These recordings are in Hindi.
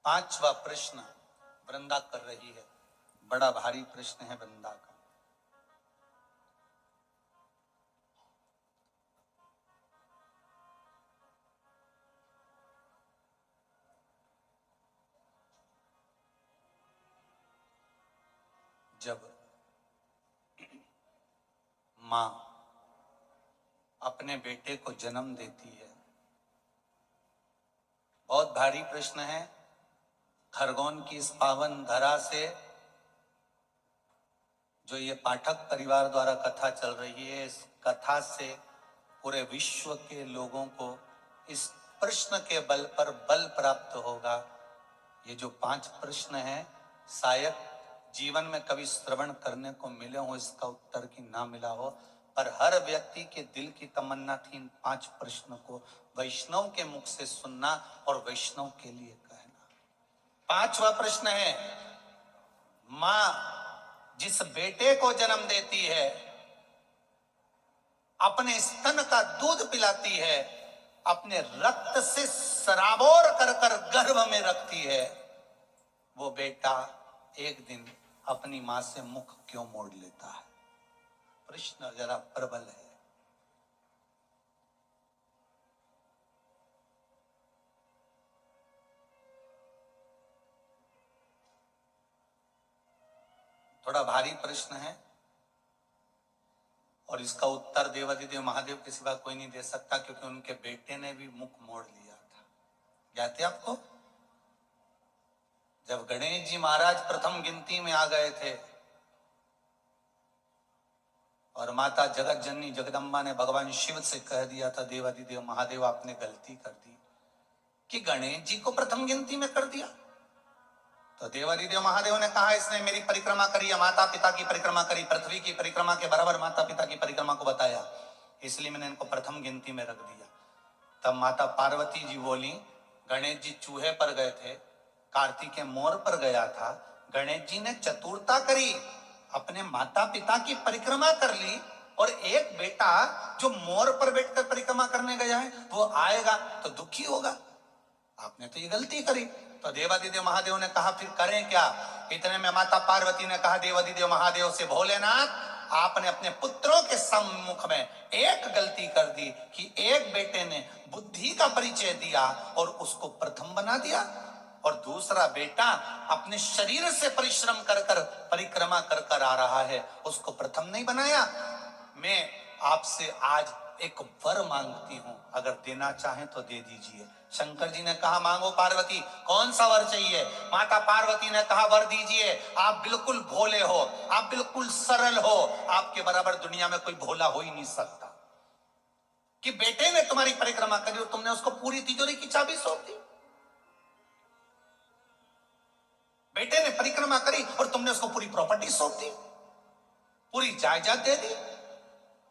पांचवा प्रश्न वृंदा कर रही है। बड़ा भारी प्रश्न है वृंदा का। जब मां अपने बेटे को जन्म देती है, बहुत भारी प्रश्न है। खरगोन की इस पावन धरा से जो ये पाठक परिवार द्वारा कथा चल रही है, इस कथा से पूरे विश्व के लोगों को इस प्रश्न के बल पर बल प्राप्त होगा। ये जो 5 प्रश्न हैं, शायद जीवन में कभी श्रवण करने को मिले हो, इसका उत्तर की ना मिला हो, पर हर व्यक्ति के दिल की तमन्ना थी इन 5 प्रश्न को वैष्णव के मुख से सुनना और वैष्णव के लिए कहना। 5वां प्रश्न है, मां जिस बेटे को जन्म देती है, अपने स्तन का दूध पिलाती है, अपने रक्त से सराबोर कर कर गर्भ में रखती है, वो बेटा एक दिन अपनी मां से मुख क्यों मोड़ लेता है? प्रश्न जरा प्रबल है। थोड़ा भारी प्रश्न है और इसका उत्तर देवाधिदेव महादेव के सिवा कोई नहीं दे सकता, क्योंकि उनके बेटे ने भी मुख मोड़ लिया था। याद है आपको? जब गणेश जी महाराज प्रथम गिनती में आ गए थे और माता जगत जननी जगदम्बा ने भगवान शिव से कह दिया था, देवाधिदेव महादेव आपने गलती कर दी कि गणेश जी को प्रथम गिनती में कर दिया। तो देवाधिदेव महादेव ने कहा, इसने मेरी परिक्रमा करी, माता पिता की परिक्रमा करी, पृथ्वी की परिक्रमा के बराबर माता पिता की परिक्रमा को बताया, इसलिए मैंने इनको प्रथम गिनती में रख दिया। तब माता पार्वती जी बोली, गणेश जी चूहे पर गए थे, कार्तिकेय मोर पर गया था, गणेश जी ने चतुरता करी, अपने माता पिता की परिक्रमा कर ली, और एक बेटा जो मोर पर बैठकर परिक्रमा करने गया है वो आएगा तो दुखी होगा, आपने तो ये गलती करी। तो देवाधिदेव महादेव ने कहा, फिर करें क्या? इतने में माता पार्वती ने कहा देवाधिदेव महादेव से, भोलेनाथ आपने अपने पुत्रों के सम्मुख में एक गलती कर दी कि एक बेटे ने बुद्धि का परिचय दिया और उसको प्रथम बना दिया, और दूसरा बेटा अपने शरीर से परिश्रम कर कर परिक्रमा कर कर आ रहा है, उसको प्रथम नहीं बनाया। मैं आपसे आज एक वर मांगती हूं, अगर देना चाहें तो दे दीजिए। शंकर जी ने कहा, मांगो पार्वती, कौन सा वर चाहिए? माता पार्वती ने कहा, वर दीजिए, आप बिल्कुल भोले हो, आप बिल्कुल सरल हो, आपके बराबर दुनिया में कोई भोला हो ही नहीं सकता। कि बेटे ने तुम्हारी परिक्रमा करी और तुमने उसको पूरी तिजोरी की चाबी सौंप दी। बेटे ने परिक्रमा करी और तुमने उसको पूरी प्रॉपर्टी सौंप दी, पूरी जायदाद दे दी,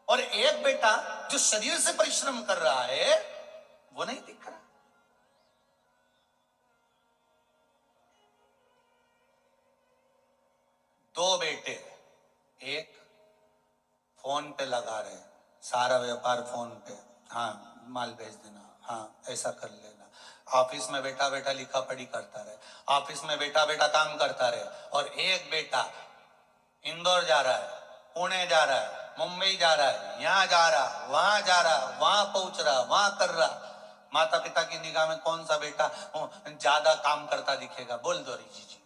और एक बेटा जो शरीर से परिश्रम कर रहा है वो नहीं दिख रहा। दो बेटे, एक फोन पे लगा रहे, सारा व्यापार फोन पे, हाँ माल भेज देना, हाँ ऐसा कर लेना, ऑफिस में बैठा बैठा लिखा पढ़ी करता रहे, ऑफिस में बैठा बैठा काम करता रहे, और एक बेटा इंदौर जा रहा है, पुणे जा रहा है, मुंबई जा रहा है, यहाँ जा रहा, वहां जा रहा, वहां पहुंच रहा, वहां कर रहा। माता पिता की निगाह में कौन सा बेटा ज्यादा काम करता दिखेगा? बोल दो रीजी जी।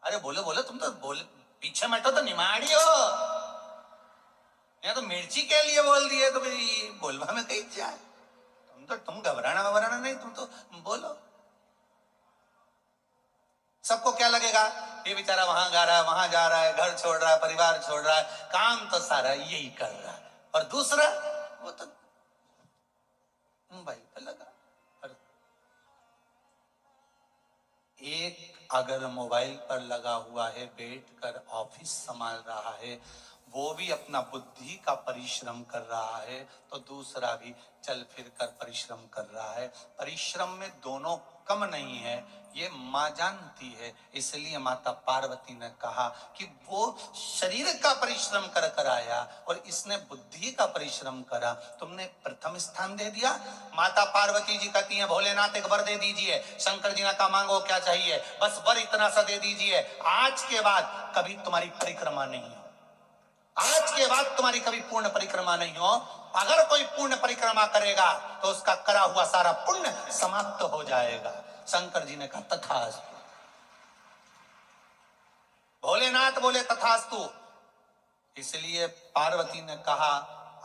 अरे बोलो बोलो, तुम तो बोल, पीछे बैठो तो निमाड़ी हो, यहाँ तो मिर्ची के लिए बोल दिए तो भाई बोलवा में कहीं जाए। तुम घबराना नहीं, तुम तो बोलो। सबको क्या लगेगा, ये बेचारा वहां जा रहा है, वहां जा रहा है, घर छोड़ रहा है, परिवार छोड़ रहा है, काम तो सारा यही कर रहा है, और दूसरा वो तो मोबाइल पर लगा। और एक अगर मोबाइल पर लगा हुआ है, बैठकर ऑफिस संभाल रहा है, वो भी अपना बुद्धि का परिश्रम कर रहा है, तो दूसरा भी चल फिर कर परिश्रम कर रहा है। परिश्रम में दोनों कम नहीं है, ये मां जानती है। इसलिए माता पार्वती ने कहा कि वो शरीर का परिश्रम कर कर आया और इसने बुद्धि का परिश्रम करा, तुमने प्रथम स्थान दे दिया। माता पार्वती जी कहती हैं भोलेनाथ एक वर दे दीजिए। शंकर जी ने कहा मांगो क्या चाहिए, बस वर इतना सा दे दीजिए, आज के बाद कभी तुम्हारी परिक्रमा नहीं हो, आज के बाद तुम्हारी कभी पूर्ण परिक्रमा नहीं हो। अगर कोई पूर्ण परिक्रमा करेगा तो उसका करा हुआ सारा पुण्य समाप्त हो जाएगा। शंकर जी ने कहा तथास्तु। भोलेनाथ बोले तथास्तु। इसलिए पार्वती ने कहा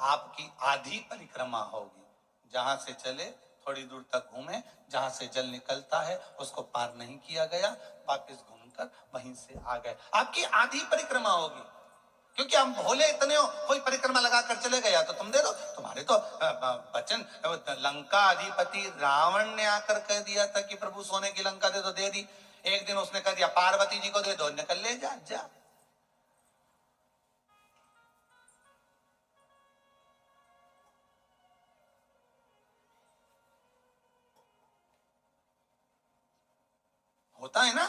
आपकी आधी परिक्रमा होगी, जहां से चले थोड़ी दूर तक घूमे, जहां से जल निकलता है उसको पार नहीं किया गया, वापस घूमकर वहीं से आ गए, आपकी आधी परिक्रमा होगी। क्योंकि हम भोले इतने हो, कोई परिक्रमा लगा कर चले गया तो तुम दे दो। तुम्हारे तो वचन, लंका अधिपति रावण ने आकर कह दिया था कि प्रभु सोने की लंका दे दो, दे दी। एक दिन उसने कह दिया पार्वती जी को दे दो, निकल ले जा जा। होता है ना।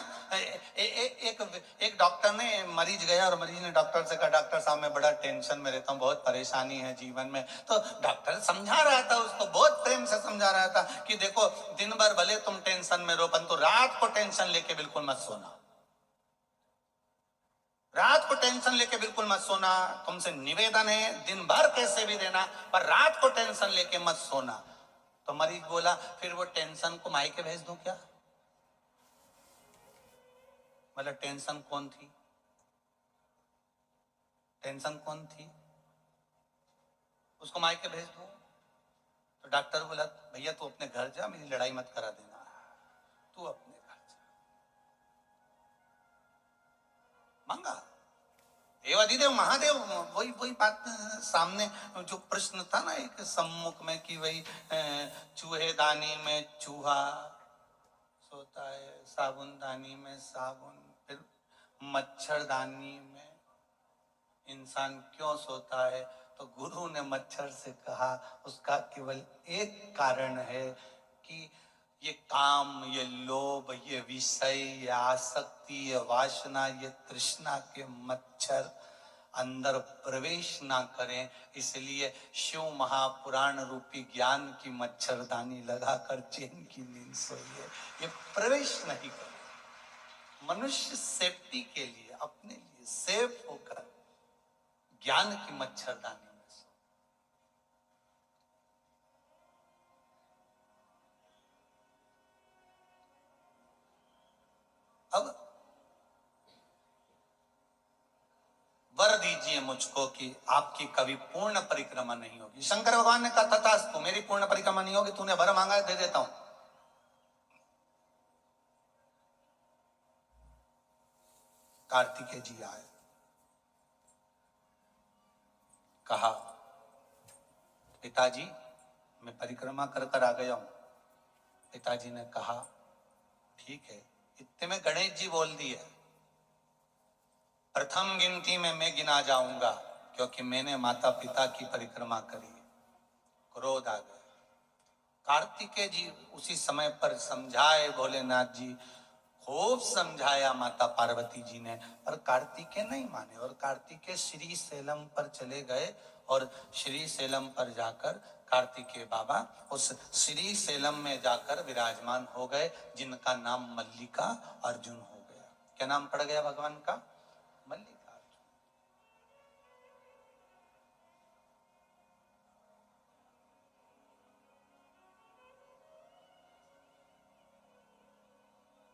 एक डॉक्टर ने, मरीज गया और मरीज ने डॉक्टर से कहा डॉक्टर साहब मैं बड़ा टेंशन में रहता हूँ, बहुत परेशानी है जीवन में। तो डॉक्टर समझा रहा था उसको, बहुत प्रेम से समझा रहा था कि देखो दिन भर भले तुम टेंशन में रहो, परंतु रात को टेंशन लेके बिल्कुल मत सोना, रात को टेंशन लेके बिल्कुल मत सोना। तुमसे निवेदन है दिन भर कैसे भी देना, पर रात को टेंशन लेके मत सोना। तो मरीज बोला फिर वो टेंशन को मायके भेज दूं क्या? मतलब टेंशन कौन थी, टेंशन कौन थी, उसको मायके भेज दो। तो डॉक्टर बोला भैया तू अपने घर जा, मेरी लड़ाई मत करा देना, तू अपने घर जा। मांगा देवाधिदेव महादेव, वही वही बात सामने जो प्रश्न था ना एक सम्मुख में कि वही चूहेदानी में चूहा सोता है, साबुनदानी में साबुन, फिर मच्छरदानी में इंसान क्यों सोता है? तो गुरु ने मच्छर से कहा उसका केवल एक कारण है कि ये काम, ये लोभ, ये विषय, ये आसक्ति, ये वासना, ये तृष्णा के मच्छर अंदर प्रवेश ना करें। इसलिए शिव महापुराण रूपी ज्ञान की मच्छरदानी लगाकर चैन की नींद सोइए, ये प्रवेश नहीं करे। मनुष्य सेफ्टी के लिए, अपने लिए सेफ होकर ज्ञान की मच्छरदानी में सो। अब वर दीजिए मुझको कि आपकी कभी पूर्ण परिक्रमा नहीं होगी। शंकर भगवान ने कहा तथास्तु, मेरी पूर्ण परिक्रमा नहीं होगी, तूने वर मांगा है दे देता हूं। कार्तिकेय जी आए, कहा पिताजी मैं परिक्रमा कर कर आ गया हूं। पिताजी ने कहा ठीक है। इतने में गणेश जी बोल दिए प्रथम गिनती में मैं गिना जाऊंगा क्योंकि मैंने माता पिता की परिक्रमा करी। क्रोध आ गया। कार्तिकेय जी उसी समय पर समझाए, भोलेनाथ जी खूब समझाया माता पार्वती जी ने, पर कार्तिकेय नहीं माने और कार्तिकेय श्री सेलम पर चले गए और श्री सेलम पर जाकर कार्तिकेय बाबा उस श्री सेलम में जाकर विराजमान हो गए, जिनका नाम मल्लिका अर्जुन हो गया। क्या नाम पड़ गया भगवान का? मल्लिका अर्जुन।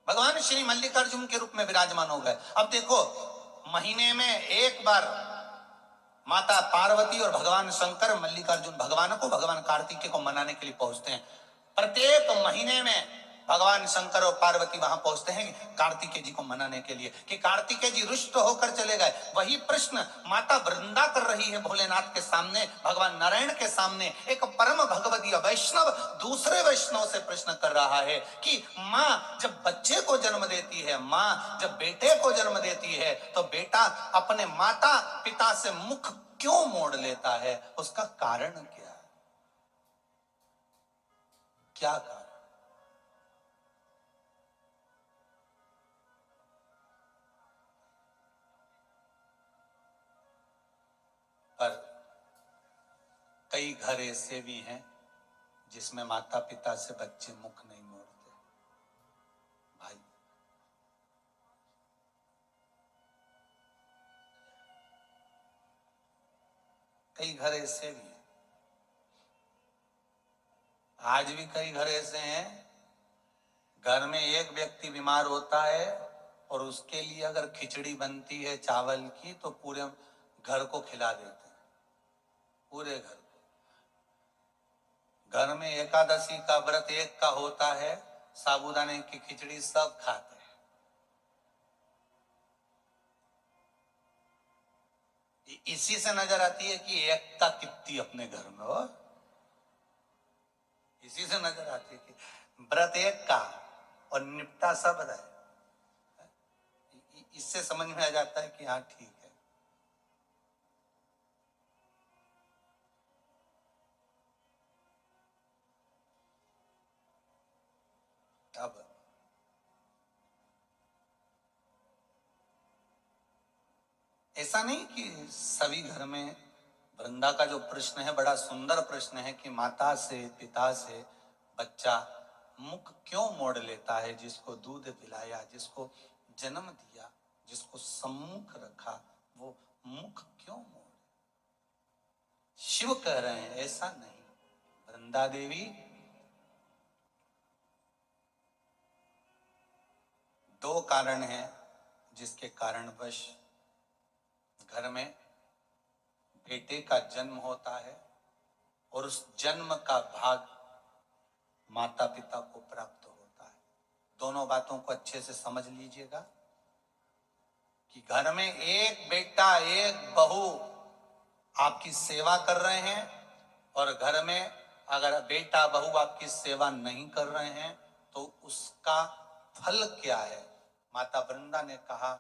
भगवान श्री मल्लिकार्जुन के रूप में विराजमान हो गए। अब देखो महीने में एक बार माता पार्वती और भगवान शंकर मल्लिकार्जुन भगवान को, भगवान कार्तिकेय को मनाने के लिए पहुंचते हैं। प्रत्येक महीने में भगवान शंकर और पार्वती वहां पहुंचते हैं कार्तिकेय जी को मनाने के लिए कि कार्तिकेय जी रुष्ट होकर चले गए। वही प्रश्न माता वृंदा कर रही है भोलेनाथ के सामने, भगवान नारायण के सामने। एक परम भगवदीय वैष्णव दूसरे वैष्णव से प्रश्न कर रहा है कि माँ जब बच्चे को जन्म देती है, माँ जब बेटे को जन्म देती है, तो बेटा अपने माता पिता से मुख क्यों मोड़ लेता है? उसका कारण क्या है? क्या कारण? पर कई घर ऐसे भी हैं जिसमें माता पिता से बच्चे मुख नहीं मोड़ते। भाई, कई घर ऐसे भी हैं, आज भी कई घर ऐसे हैं, घर में एक व्यक्ति बीमार होता है और उसके लिए अगर खिचड़ी बनती है चावल की तो पूरे घर को खिला देते हैं, पूरे घर को। घर में एकादशी का व्रत एक का होता है, साबूदाने की खिचड़ी सब खाते हैं। इसी से नजर आती है कि एकता कितनी अपने घर में हो। इसी से नजर आती है कि व्रत एक का और निपटा सब है। इससे समझ में आ जाता है कि हाँ ठीक है। अब ऐसा नहीं कि सभी घर में, वृंदा का जो प्रश्न है बड़ा सुंदर प्रश्न है कि माता से पिता से बच्चा मुख क्यों मोड़ लेता है। जिसको दूध पिलाया, जिसको जन्म दिया, जिसको सम्मुख रखा, वो मुख क्यों मोड़। शिव कह रहे हैं ऐसा नहीं, वृंदा देवी दो कारण हैं जिसके कारणवश घर में बेटे का जन्म होता है और उस जन्म का भाग माता पिता को प्राप्त होता है। दोनों बातों को अच्छे से समझ लीजिएगा कि घर में एक बेटा एक बहू आपकी सेवा कर रहे हैं और घर में अगर बेटा बहू आपकी सेवा नहीं कर रहे हैं तो उसका फल क्या है। माता वृंदा ने कहा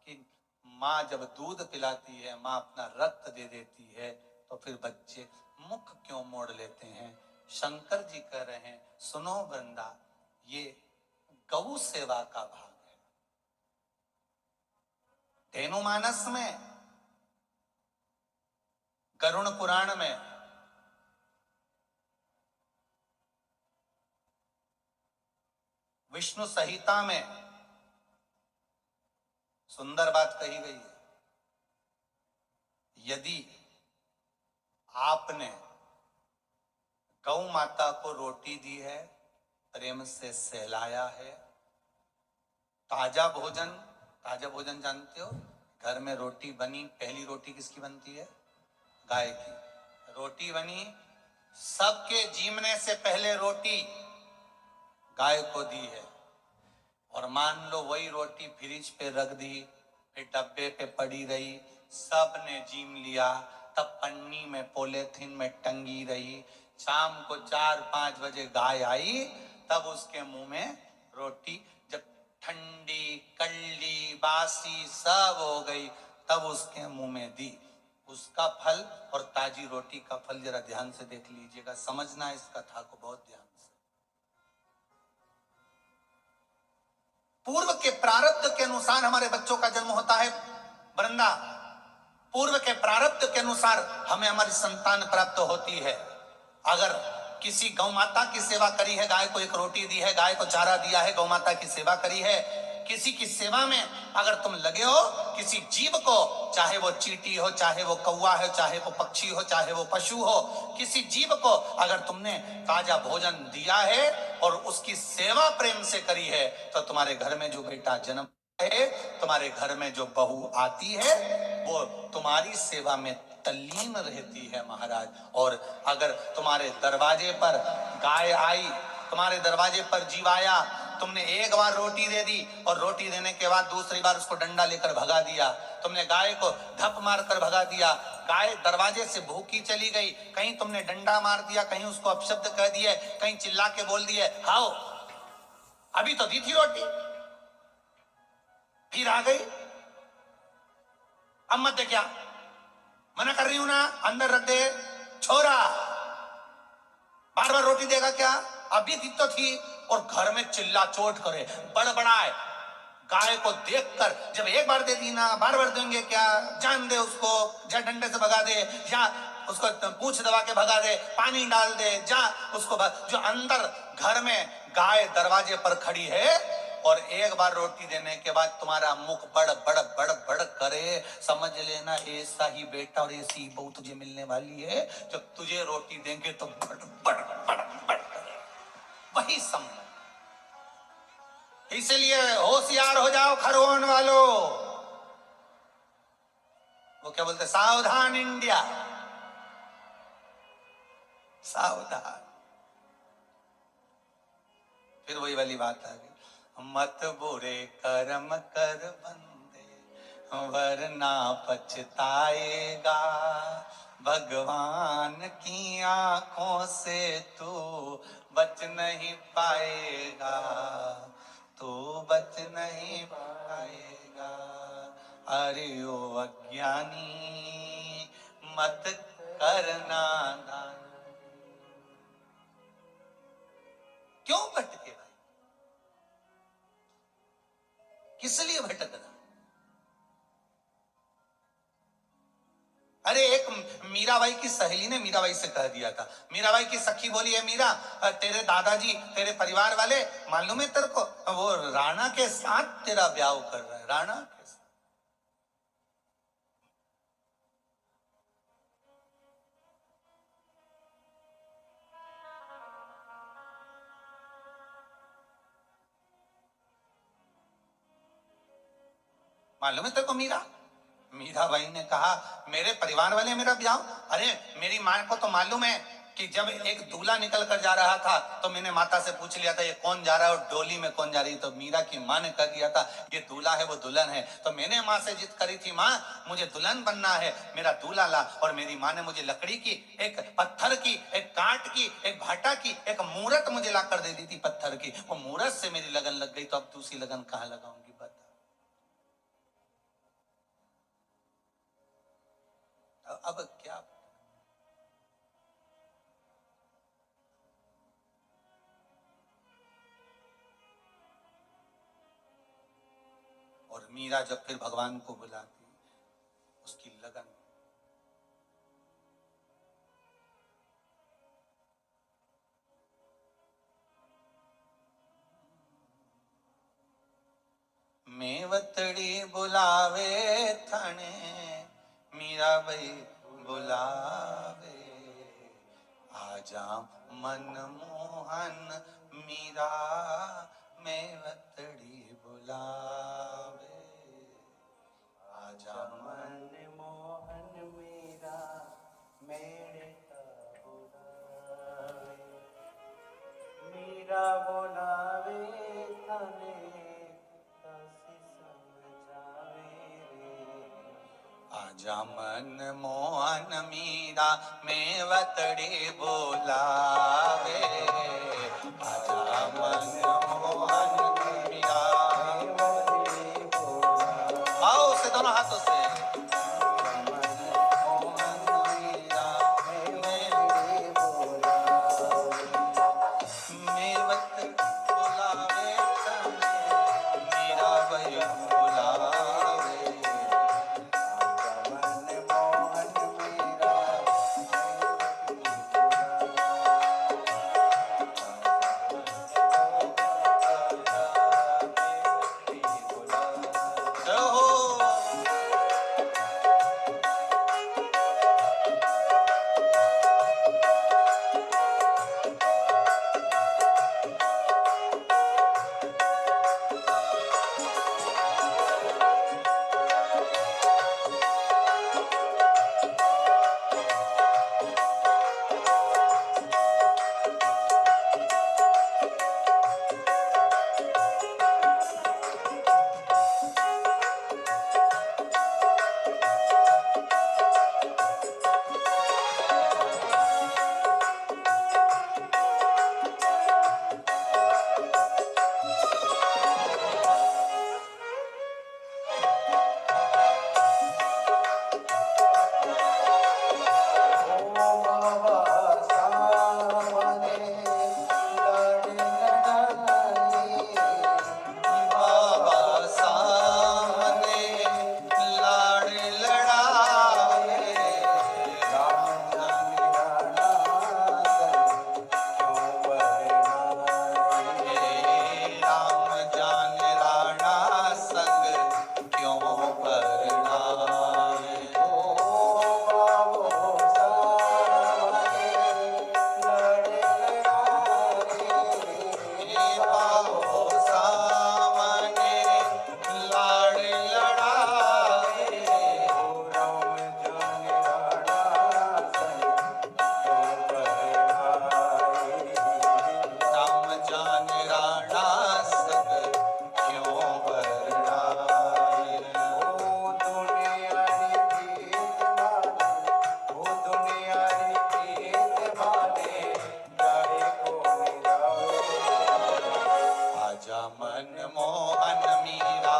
कि माँ जब दूध पिलाती है, माँ अपना रक्त दे देती है, तो फिर बच्चे मुख क्यों मोड़ लेते हैं। शंकर जी कह रहे हैं सुनो वृंदा, ये गौ सेवा का भाग है। धेनुमानस में, गरुण पुराण में विष्णु संहिता में सुंदर बात कही गई है। यदि आपने गौ माता को रोटी दी है, प्रेम से सहलाया है, ताजा भोजन, ताजा भोजन जानते हो, घर में रोटी बनी, पहली रोटी किसकी बनती है? गाय की। रोटी बनी, सबके जीवने से पहले रोटी गाय को दी है और मान लो वही रोटी फ्रिज पे रख दी, फिर डब्बे पे पड़ी रही, सब ने जीम लिया, तब पन्नी में पॉलीथिन में टंगी रही। शाम को 4-5 बजे गाय आई, तब उसके मुंह में रोटी जब ठंडी कल्ली बासी सब हो गई, तब उसके मुंह में दी। उसका फल और ताजी रोटी का फल जरा ध्यान से देख लीजिएगा, समझना इस कथा को बहुत ध्यान से। पूर्व के प्रारब्ध के अनुसार हमारे बच्चों का जन्म होता है वृंदा, पूर्व के प्रारब्ध के अनुसार हमें हमारी संतान प्राप्त होती है। अगर किसी गौ माता की सेवा करी है, गाय को एक रोटी दी है, गाय को चारा दिया है, गौ माता की सेवा करी है, किसी की सेवा में अगर तुम लगे हो, किसी जीव को, चाहे वो चींटी हो, चाहे वो कौवा हो, चाहे वो पक्षी हो, चाहे वो पशु हो, किसी जीव को अगर तुमने ताजा भोजन दिया है और उसकी सेवा प्रेम से करी है, तो तुम्हारे घर में जो बेटा जन्म है, तुम्हारे घर में जो बहू आती है, वो तुम्हारी सेवा में तल्लीन रहती है महाराज। और अगर तुम्हारे दरवाजे पर गाय आई, तुम्हारे दरवाजे पर जीव आया, तुमने एक बार रोटी दे दी और रोटी देने के बाद दूसरी बार उसको डंडा लेकर भगा दिया, तुमने गाय को धप मार कर भगा दिया, गाय दरवाजे से भूखी चली गई, कहीं तुमने डंडा मार दिया, कहीं उसको अपशब्द कह दिए, कहीं चिल्ला के बोल दिए हाओ अभी तो दी थी रोटी, फिर आ गई, अब मत दे, क्या मना कर रही हूं ना, अंदर रख दे छोरा, बार बार रोटी देगा क्या, अभी दी तो थी। और घर में चिल्ला चोट करे, बड़बड़ाए, गाय को देखकर जब एक बार दे दी ना, बार बार देंगे क्या, जान दे उसको, या डंडे से भगा दे, या उसको पूंछ दबा के भगा दे, पानी डाल दे, जा उसको जो अंदर घर में गाय दरवाजे पर खड़ी है और एक बार रोटी देने के बाद तुम्हारा मुख बड़ बड़ बड़ बड़ करे, समझ लेना ऐसा ही बेटा और ऐसी ही बहू तुझे मिलने वाली है। जब तुझे रोटी देंगे तो बड़ बड़ बड़ बड़ करे, वही समझ। इसलिए होशियार हो जाओ खरगोन वालों। वो क्या बोलते, सावधान इंडिया, सावधान। फिर वही वाली बात आ गई, मत बुरे कर्म कर बंदे वरना पछताएगा, भगवान की आंखों से तू बच नहीं पाएगा, तू बच नहीं पाएगा। अरे ओ अज्ञानी मत करना दान। क्यों भटके भाई, किस लिए भटकना? अरे एक मीराबाई की सहेली ने मीराबाई से कह दिया था, मीराबाई की सखी बोली है, मीरा तेरे दादाजी तेरे परिवार वाले मालूम है तेरे को, वो राणा के साथ तेरा ब्याह कर रहा है, राणा के साथ। मालूम है तेरे को मीरा? मीराबाई ने कहा मेरे परिवार वाले मेरा ब्याह, अरे मेरी मां को तो मालूम है कि जब एक दूल्हा निकल कर जा रहा था तो मैंने माता से पूछ लिया था ये कौन जा रहा है और डोली में कौन जा रही, तो मीरा की मां ने कह दिया था ये दूल्हा है वो दुल्हन है। तो मैंने मां से जिद करी थी, मां मुझे दुल्हन बनना है, मेरा दूल्हा ला, और मेरी मां ने मुझे लकड़ी की, एक पत्थर की, एक काट की, एक भाटा की, एक मूरत मुझे ला कर दे दी थी पत्थर की। वो मूरत से मेरी लगन लग गई, तो अब दूसरी लगन कहां लगाऊंगी बता। अब क्या? और मीरा जब फिर भगवान को बुलाती, उसकी लगन, मेवतड़ी बुलावे थाने, मीराबाई बुलावे, आजा मनमोहन मीरा, मेवतड़ी बुलावे, आजा मनमोहन मीरा मेरे बुलावे, मीरा बुलावे तने तसी समझावे रे, आजा मनमोहन मीरा, मेवतड़ी बुलावे, आजा मनमोहन मीरा। आओ उसे दोनों हाथों से, मनमोहन मीरा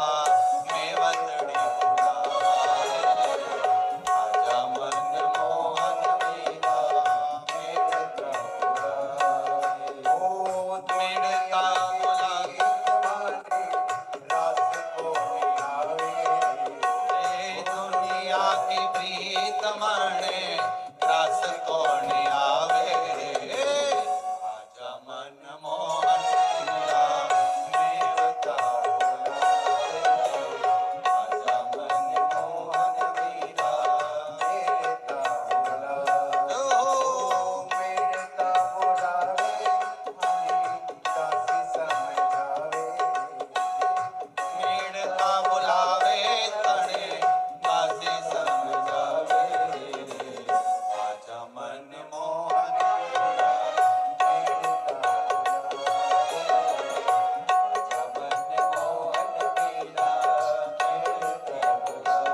मेवतड़ी बुलावे आजा मनमोहन मीरा मेवतड़ी बुलावे मेड़ता बुलावे दुनिया की प्रीत माने रास कौन आवे आजा मनमोहन मीरा मेवता बुलावे आजा मनमोहन मीरा मेवता बुलावे मेड़ता बुलावे तने बासी समझावे आजा मनमोहन मीरा मेड़ता बुलावे आजा मनमोहन मीरा मेड़ता बुलावे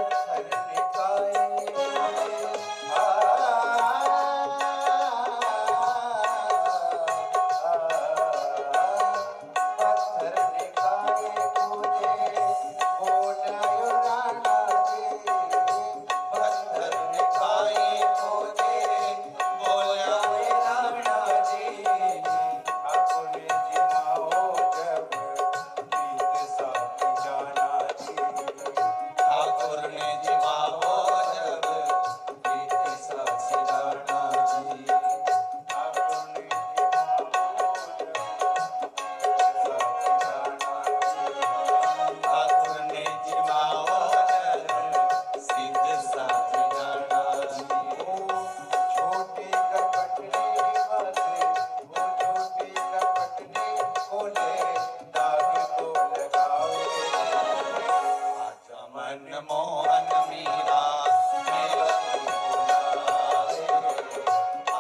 पत्थर निकाये खोजे बोला ठाकुर ने जिमाओ जब प्रीत साथी जाना जी ठाकुर ने जिमाओ जब सिद्ध साथी जाना जी छोटी कपटनी बातें वो छोटी कपटनी बोले दाग को लगावे आजा मनमोहन मीरा मेवतड़ी बुलावे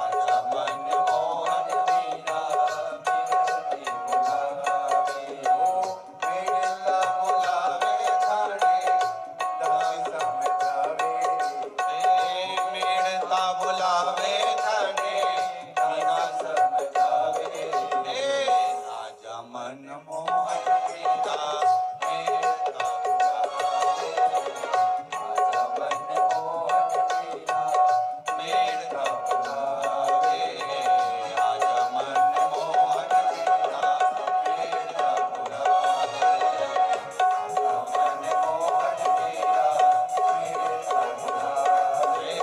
आजा मनमोहन मीरा मेवतड़ी बुलावे मेड़ता बुलावे थाने दासी समझावे मेड़ता बुलावे धने मीरा समझावे आजा मनमोहन मीरा मेड़ता बुलावे आजा मनमोहन मीरा मेड़ता बुलावे आजा मनमोहन मीरा मेड़ता बुलावे आजा मनमोहन मीरा मेड़ता बुलावे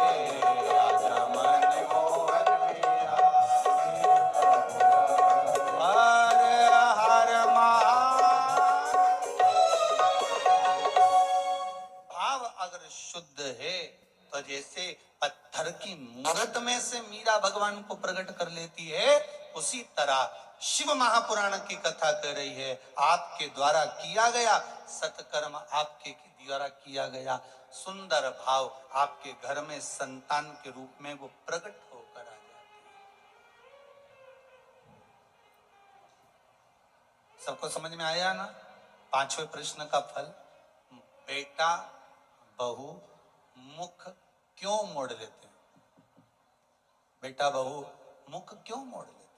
आजा मनमोहन मीरा मेड़ता बुलावे हर हर भाव अगर शुद्ध है तो जैसे पत्थर की मूरत में से मीरा भगवान को प्रकट कर लेती है उसी तरह शिव महापुराण की कथा कर रही है आपके द्वारा किया गया सत्कर्म आपके द्वारा किया गया सुंदर भाव आपके घर में संतान के रूप में वो प्रकट होकर आ जाती है। सबको समझ में आया ना? पांचवें प्रश्न का फल बेटा बहू मुख क्यों मोड़ लेते हैं? बेटा बहू मुख क्यों मोड़ लेते हैं?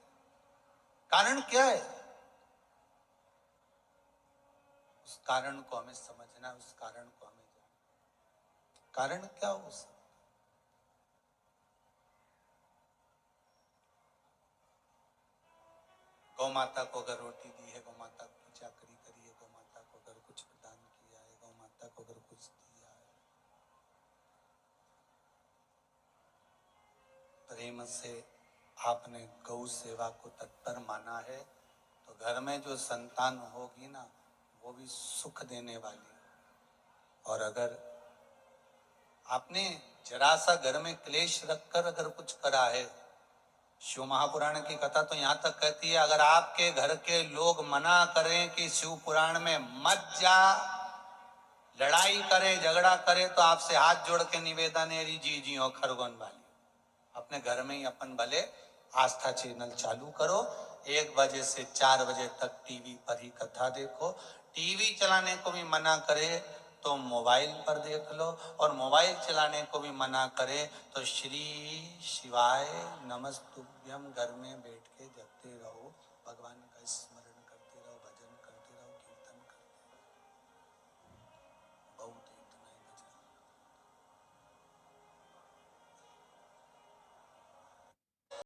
कारण क्या है? उस कारण को हमें समझना, उस कारण को हमें जानना। कारण क्या हो सकता? गौ माता को अगर रोटी दी है, गौ माता को चाकरी करी है, गौ माता को अगर कुछ प्रदान किया है, गौ माता को अगर कुछ दिया है, प्रेम से आपने गौ सेवा को तत्पर माना है तो घर में जो संतान होगी ना वो भी सुख देने वाली। और अगर आपने जरा सा घर में क्लेश रखकर अगर कुछ करा है, शिव महापुराण की कथा तो यहां तक कहती है, अगर आपके घर के लोग मना करें कि शिव पुराण में मत जा, लड़ाई करे, झगड़ा करे, तो आपसे हाथ जोड़ के निवेदन है, जी जी हो खरगोन वाली, अपने घर में ही अपन भले आस्था चैनल चालू करो, 1 बजे से 4 बजे तक टीवी पर ही कथा देखो। टीवी चलाने को भी मना करे तो मोबाइल पर देख लो, और मोबाइल चलाने को भी मना करे तो श्री शिवाय नमस्तुभ्यम घर में बैठ के जपते रहो, भगवान का स्मरण